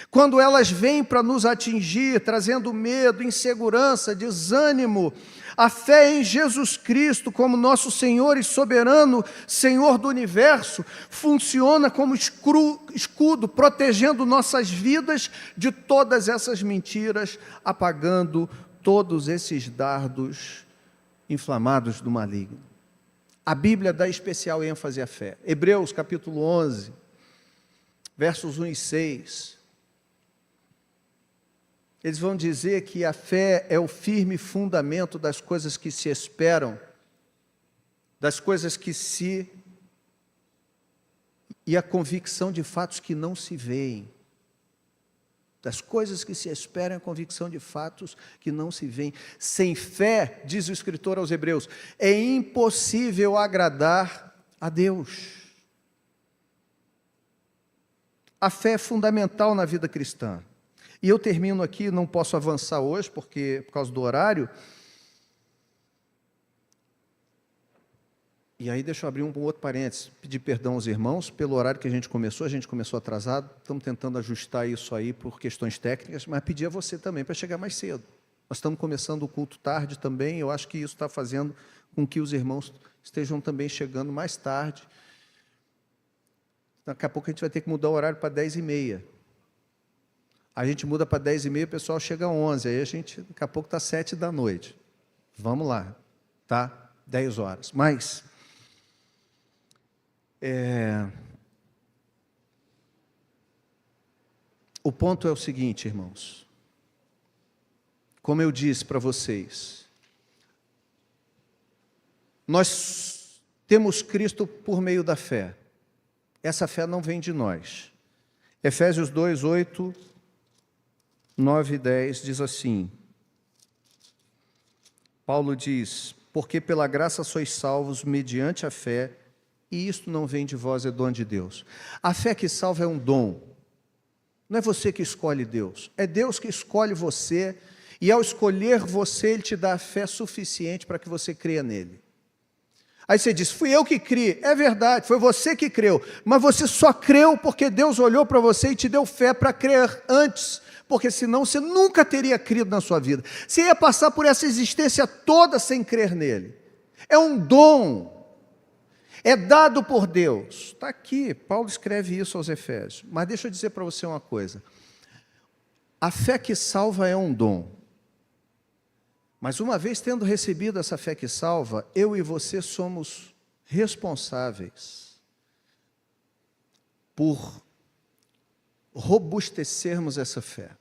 Quando elas vêm para nos atingir, trazendo medo, insegurança, desânimo, a fé em Jesus Cristo como nosso Senhor e soberano Senhor do universo funciona como escudo, protegendo nossas vidas de todas essas mentiras, apagando todos esses dardos inflamados do maligno. A Bíblia dá especial ênfase à fé. Hebreus capítulo 11, versos 1 e 6. Eles vão dizer que a fé é o firme fundamento das coisas que se esperam, das coisas que se... e a convicção de fatos que não se veem. Das coisas que se esperam, a convicção de fatos que não se veem. Sem fé, diz o escritor aos Hebreus, é impossível agradar a Deus. A fé é fundamental na vida cristã. E eu termino aqui, não posso avançar hoje, por causa do horário. E aí deixa eu abrir um outro parênteses, pedir perdão aos irmãos, pelo horário que a gente começou atrasado, estamos tentando ajustar isso aí por questões técnicas, mas pedir a você também para chegar mais cedo. Nós estamos começando o culto tarde também, eu acho que isso está fazendo com que os irmãos estejam também chegando mais tarde. Daqui a pouco a gente vai ter que mudar o horário para 10h30. A gente muda para 10h30, o pessoal chega às 11h, aí a gente, daqui a pouco está 19h. Vamos lá, tá? 10 horas. Mas, o ponto é o seguinte, irmãos. Como eu disse para vocês, nós temos Cristo por meio da fé. Essa fé não vem de nós. Efésios 2, 8... 9 e 10 diz assim, Paulo diz, porque pela graça sois salvos mediante a fé, e isto não vem de vós, é dom de Deus. A fé que salva é um dom, não é você que escolhe Deus, é Deus que escolhe você, e ao escolher você, Ele te dá a fé suficiente para que você creia nele. Aí você diz, fui eu que criei, é verdade, foi você que creu, mas você só creu porque Deus olhou para você e te deu fé para crer antes, porque senão você nunca teria crido na sua vida. Você ia passar por essa existência toda sem crer nele. É um dom. É dado por Deus. Está aqui, Paulo escreve isso aos Efésios. Mas deixa eu dizer para você uma coisa. A fé que salva é um dom. Mas uma vez tendo recebido essa fé que salva, eu e você somos responsáveis por robustecermos essa fé,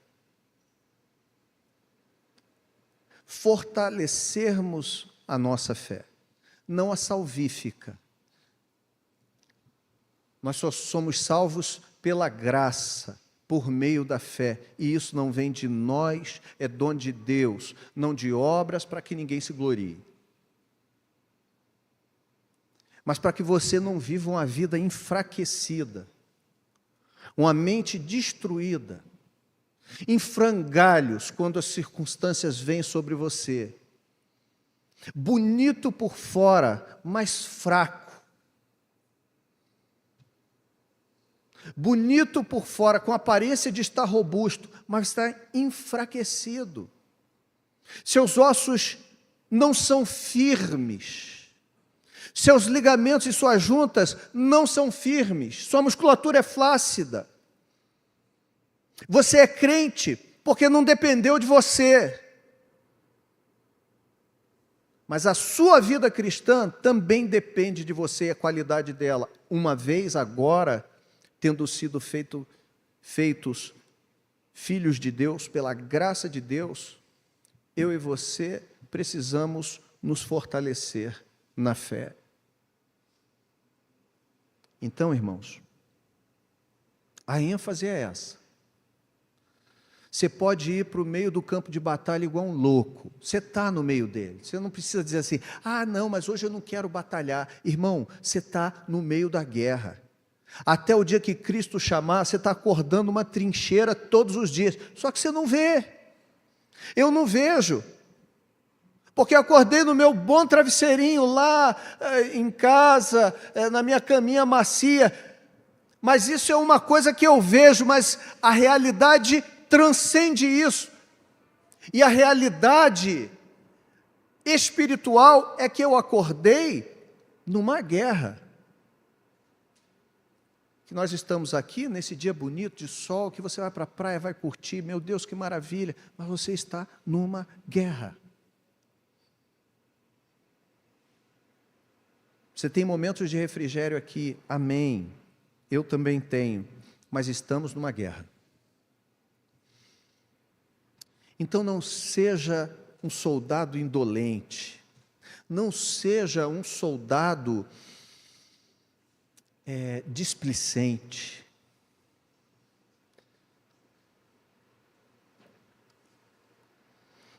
fortalecermos a nossa fé, não a salvífica. Nós só somos salvos pela graça, por meio da fé, e isso não vem de nós, é dom de Deus, não de obras para que ninguém se glorie. Mas para que você não viva uma vida enfraquecida, uma mente destruída, em frangalhos quando as circunstâncias vêm sobre você, bonito por fora, mas fraco, bonito por fora, com aparência de estar robusto, mas está enfraquecido. Seus ossos não são firmes. Seus ligamentos e suas juntas não são firmes. Sua musculatura é flácida. Você é crente porque não dependeu de você. Mas a sua vida cristã também depende de você e a qualidade dela. Uma vez agora, tendo sido feitos filhos de Deus, pela graça de Deus, eu e você precisamos nos fortalecer na fé. Então, irmãos, a ênfase é essa. Você pode ir para o meio do campo de batalha igual um louco. Você está no meio dele. Você não precisa dizer assim, não, mas hoje eu não quero batalhar. Irmão, você está no meio da guerra. Até o dia que Cristo chamar, você está acordando uma trincheira todos os dias. Só que você não vê. Eu não vejo. Porque eu acordei no meu bom travesseirinho lá em casa, na minha caminha macia. Mas isso é uma coisa que eu vejo, mas a realidade transcende isso. E a realidade espiritual é que eu acordei numa guerra. Que nós estamos aqui nesse dia bonito de sol, que você vai para a praia, vai curtir, meu Deus, que maravilha, mas você está numa guerra. Você tem momentos de refrigério aqui, amém, eu também tenho, mas estamos numa guerra. Então não seja um soldado indolente, não seja um soldado displicente.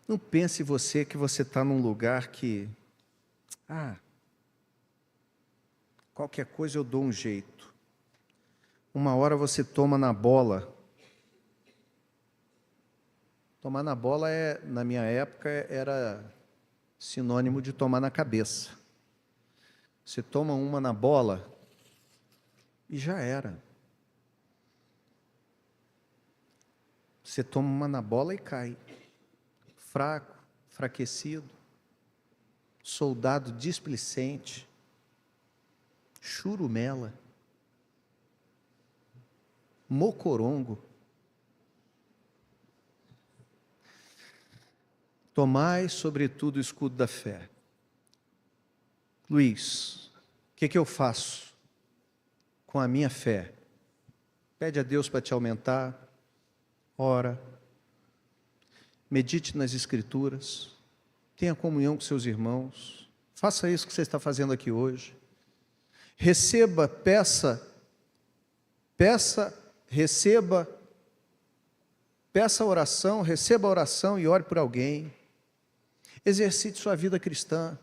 Não pense você que você está num lugar que, qualquer coisa eu dou um jeito. Uma hora você toma na bola. Tomar na bola, na minha época, era sinônimo de tomar na cabeça. Você toma uma na bola e já era. Você toma uma na bola e cai. Fraco, enfraquecido, soldado displicente, churumela, mocorongo. Tomai, sobretudo, o escudo da fé. Luiz, o que eu faço com a minha fé? Pede a Deus para te aumentar, ora, medite nas Escrituras, tenha comunhão com seus irmãos, faça isso que você está fazendo aqui hoje. Receba, receba a oração, receba a oração e ore por alguém. Exercite sua vida cristã.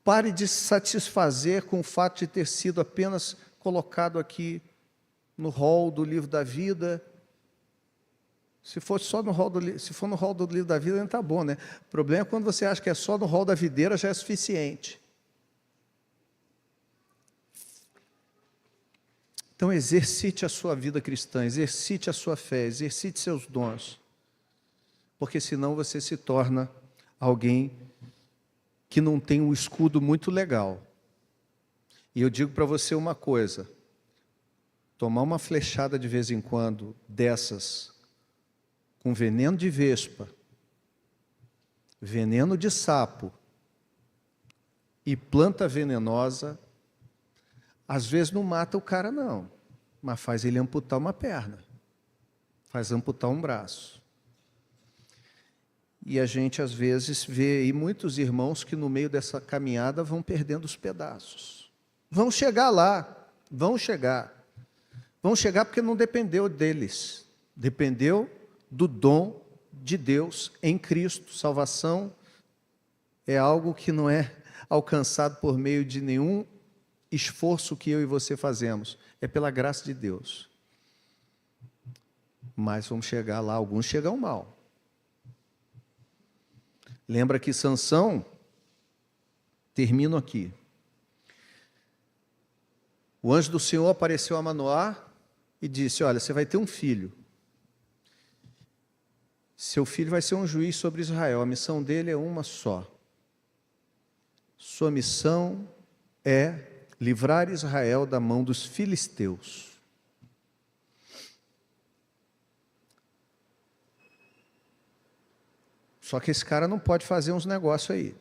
Pare de se satisfazer com o fato de ter sido apenas colocado aqui no rol do livro da vida. Se for no rol do livro da vida, não está bom, né? O problema é quando você acha que é só no rol da videira, já é suficiente. Então exercite a sua vida cristã, exercite a sua fé, exercite seus dons. Porque senão você se torna alguém que não tem um escudo muito legal. E eu digo para você uma coisa, tomar uma flechada de vez em quando dessas, com veneno de vespa, veneno de sapo e planta venenosa, às vezes não mata o cara não, mas faz ele amputar uma perna, faz amputar um braço. E a gente, às vezes, vê aí muitos irmãos que no meio dessa caminhada vão perdendo os pedaços. Vão chegar lá, vão chegar. Vão chegar porque não dependeu deles, dependeu do dom de Deus em Cristo. Salvação é algo que não é alcançado por meio de nenhum esforço que eu e você fazemos, é pela graça de Deus. Mas vamos chegar lá, alguns chegam mal. Lembra que Sansão, termino aqui, o anjo do Senhor apareceu a Manoá e disse: olha, você vai ter um filho. Seu filho vai ser um juiz sobre Israel. A missão dele é uma só. Sua missão é livrar Israel da mão dos filisteus. Só que esse cara não pode fazer uns negócios aí.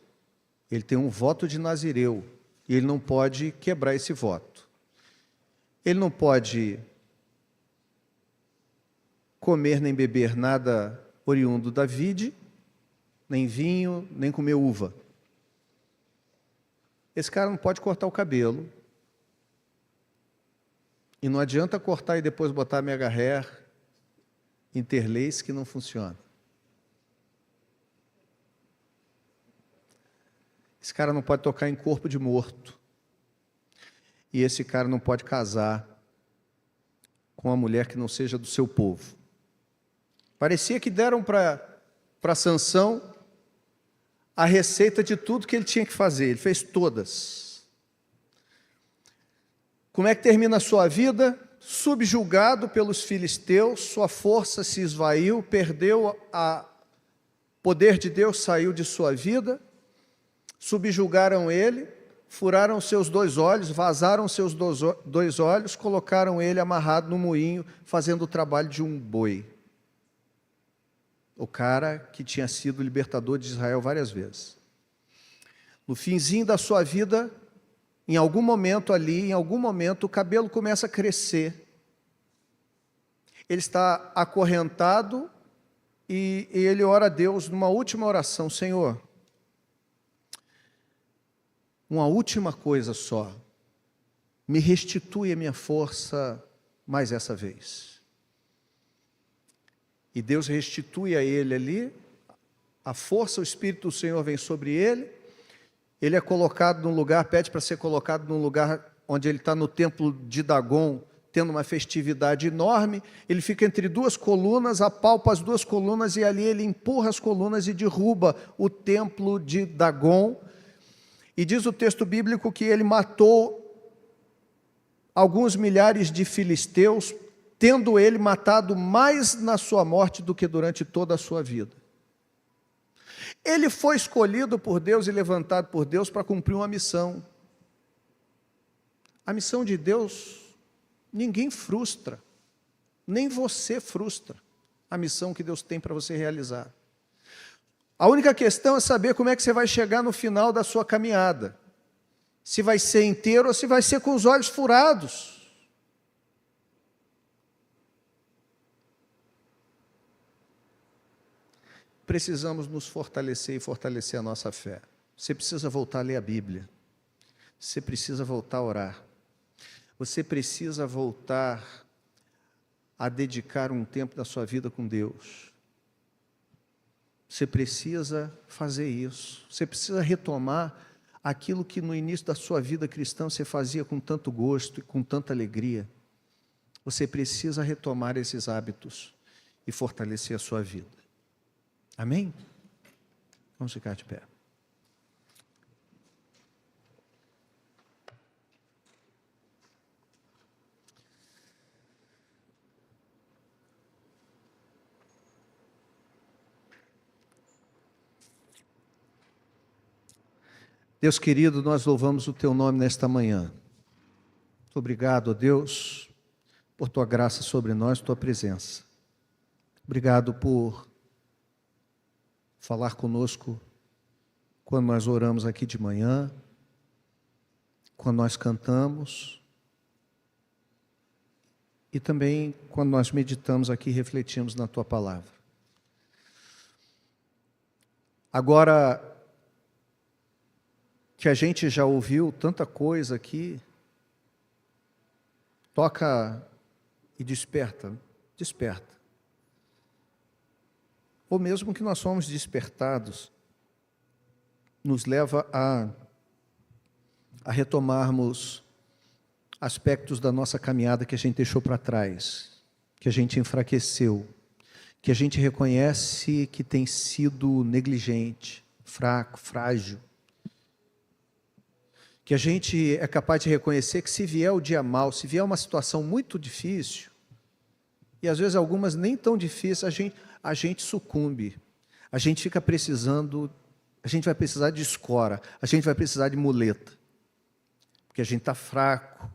Ele tem um voto de Nazireu e ele não pode quebrar esse voto. Ele não pode comer nem beber nada oriundo da vide, nem vinho, nem comer uva. Esse cara não pode cortar o cabelo. E não adianta cortar e depois botar mega hair, interlace, que não funciona. Esse cara não pode tocar em corpo de morto. E esse cara não pode casar com uma mulher que não seja do seu povo. Parecia que deram para Sansão a receita de tudo que ele tinha que fazer. Ele fez todas. Como é que termina a sua vida? Subjugado pelos filisteus, sua força se esvaiu, perdeu o poder de Deus, saiu de sua vida. Subjugaram ele, furaram seus 2 olhos, vazaram seus 2 olhos, colocaram ele amarrado no moinho, fazendo o trabalho de um boi. O cara que tinha sido libertador de Israel várias vezes. No finzinho da sua vida, em algum momento ali, em algum momento, o cabelo começa a crescer. Ele está acorrentado e ele ora a Deus numa última oração: Senhor, uma última coisa só, me restitui a minha força mais essa vez. E Deus restitui a ele ali, a força, o Espírito do Senhor vem sobre ele, ele é colocado num lugar, pede para ser colocado num lugar onde ele está no templo de Dagon, tendo uma festividade enorme, ele fica entre 2 colunas, apalpa as 2 colunas e ali ele empurra as colunas e derruba o templo de Dagon. E diz o texto bíblico que ele matou alguns milhares de filisteus, tendo ele matado mais na sua morte do que durante toda a sua vida. Ele foi escolhido por Deus e levantado por Deus para cumprir uma missão. A missão de Deus, ninguém frustra, nem você frustra a missão que Deus tem para você realizar. A única questão é saber como é que você vai chegar no final da sua caminhada. Se vai ser inteiro ou se vai ser com os olhos furados. Precisamos nos fortalecer e fortalecer a nossa fé. Você precisa voltar a ler a Bíblia. Você precisa voltar a orar. Você precisa voltar a dedicar um tempo da sua vida com Deus. Você precisa fazer isso. Você precisa retomar aquilo que no início da sua vida cristã você fazia com tanto gosto e com tanta alegria. Você precisa retomar esses hábitos e fortalecer a sua vida. Amém? Vamos ficar de pé. Deus querido, nós louvamos o Teu nome nesta manhã. Muito obrigado, ó Deus, por Tua graça sobre nós, Tua presença. Obrigado por falar conosco quando nós oramos aqui de manhã, quando nós cantamos. e também quando nós meditamos aqui, refletimos na Tua Palavra. Agora que a gente já ouviu tanta coisa aqui, toca e desperta, desperta. Ou mesmo que nós somos despertados, nos leva a retomarmos aspectos da nossa caminhada que a gente deixou para trás, que a gente enfraqueceu, que a gente reconhece que tem sido negligente, fraco, frágil, que a gente é capaz de reconhecer que se vier o dia mau, se vier uma situação muito difícil, e às vezes algumas nem tão difíceis, a gente sucumbe, a gente fica precisando, a gente vai precisar de escora, a gente vai precisar de muleta, porque a gente está fraco,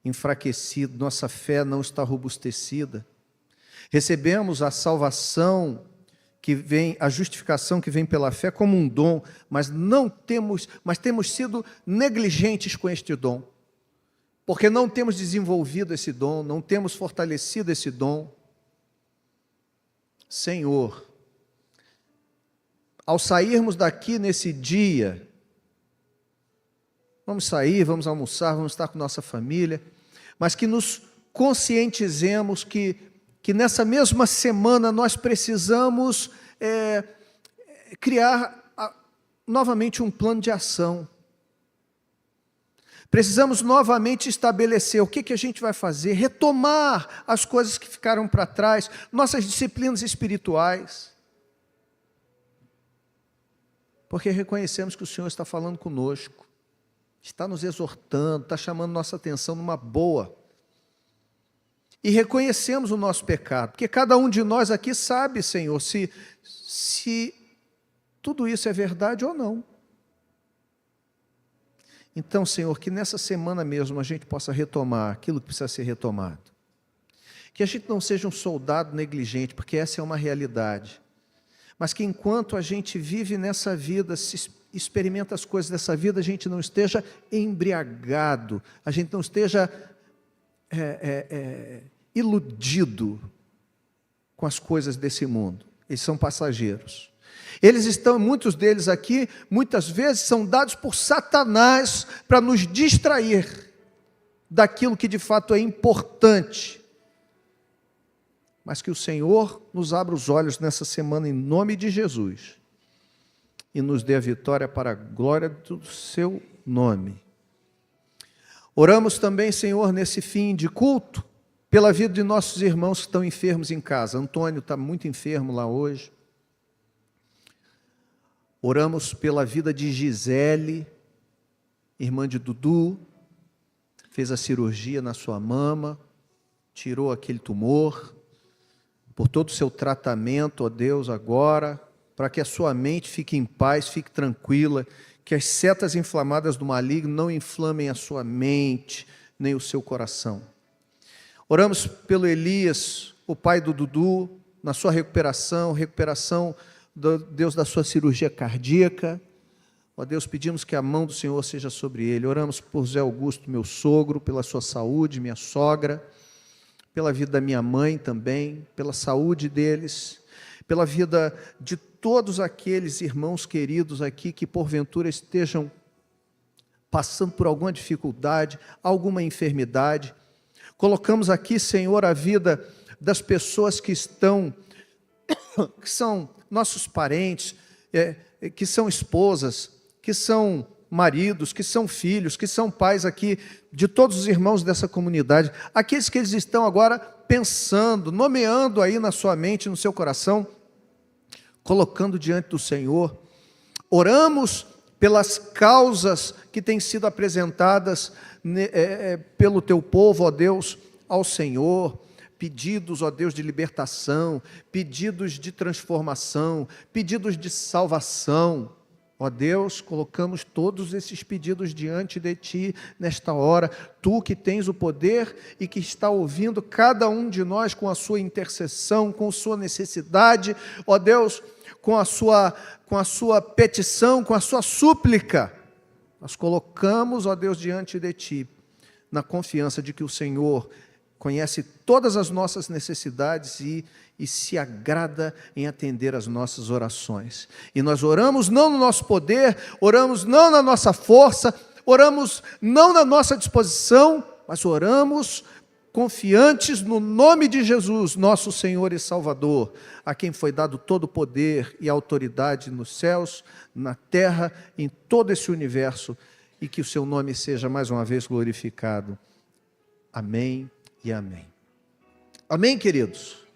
enfraquecido, nossa fé não está robustecida. Recebemos a salvação que vem, a justificação que vem pela fé como um dom, mas temos sido negligentes com este dom, porque não temos desenvolvido esse dom, não temos fortalecido esse dom. Senhor, ao sairmos daqui nesse dia, vamos sair, vamos almoçar, vamos estar com nossa família, mas que nos conscientizemos que nessa mesma semana nós precisamos criar novamente um plano de ação. Precisamos novamente estabelecer o que a gente vai fazer, retomar as coisas que ficaram para trás, nossas disciplinas espirituais. Porque reconhecemos que o Senhor está falando conosco, está nos exortando, está chamando nossa atenção numa boa. E reconhecemos o nosso pecado, porque cada um de nós aqui sabe, Senhor, se tudo isso é verdade ou não. Então, Senhor, que nessa semana mesmo a gente possa retomar aquilo que precisa ser retomado. Que a gente não seja um soldado negligente, porque essa é uma realidade. Mas que enquanto a gente vive nessa vida, se experimenta as coisas dessa vida, a gente não esteja embriagado, a gente não esteja iludido com as coisas desse mundo. Eles são passageiros. Eles estão, muitos deles aqui, muitas vezes são dados por Satanás para nos distrair daquilo que de fato é importante. Mas que o Senhor nos abra os olhos nessa semana em nome de Jesus e nos dê a vitória para a glória do seu nome. Oramos também, Senhor, nesse fim de culto, pela vida de nossos irmãos que estão enfermos em casa. Antônio está muito enfermo lá hoje. Oramos pela vida de Gisele, irmã de Dudu, fez a cirurgia na sua mama, tirou aquele tumor, por todo o seu tratamento, ó Deus, agora, para que a sua mente fique em paz, fique tranquila, que as setas inflamadas do maligno não inflamem a sua mente, nem o seu coração. Oramos pelo Elias, o pai do Dudu, na sua recuperação, Deus, da sua cirurgia cardíaca. Ó Deus, pedimos que a mão do Senhor seja sobre ele. Oramos por Zé Augusto, meu sogro, pela sua saúde, minha sogra, pela vida da minha mãe também, pela saúde deles, pela vida de todos aqueles irmãos queridos aqui que porventura estejam passando por alguma dificuldade, alguma enfermidade. Colocamos aqui, Senhor, a vida das pessoas que são nossos parentes, que são esposas, que são maridos, que são filhos, que são pais aqui, de todos os irmãos dessa comunidade, aqueles que eles estão agora pensando, nomeando aí na sua mente, no seu coração, colocando diante do Senhor. Oramos pelas causas que têm sido apresentadas pelo teu povo, ó Deus, ao Senhor, pedidos, ó Deus, de libertação, pedidos de transformação, pedidos de salvação. Ó Deus, colocamos todos esses pedidos diante de Ti nesta hora, Tu que tens o poder e que está ouvindo cada um de nós com a sua intercessão, com a sua necessidade, ó Deus, com a sua petição, com a sua súplica. Nós colocamos, ó Deus, diante de Ti, na confiança de que o Senhor conhece todas as nossas necessidades e se agrada em atender as nossas orações. E nós oramos não no nosso poder, oramos não na nossa força, oramos não na nossa disposição, mas oramos confiantes no nome de Jesus, nosso Senhor e Salvador, a quem foi dado todo o poder e autoridade nos céus, na terra, em todo esse universo, e que o seu nome seja mais uma vez glorificado. Amém e amém. Amém, queridos?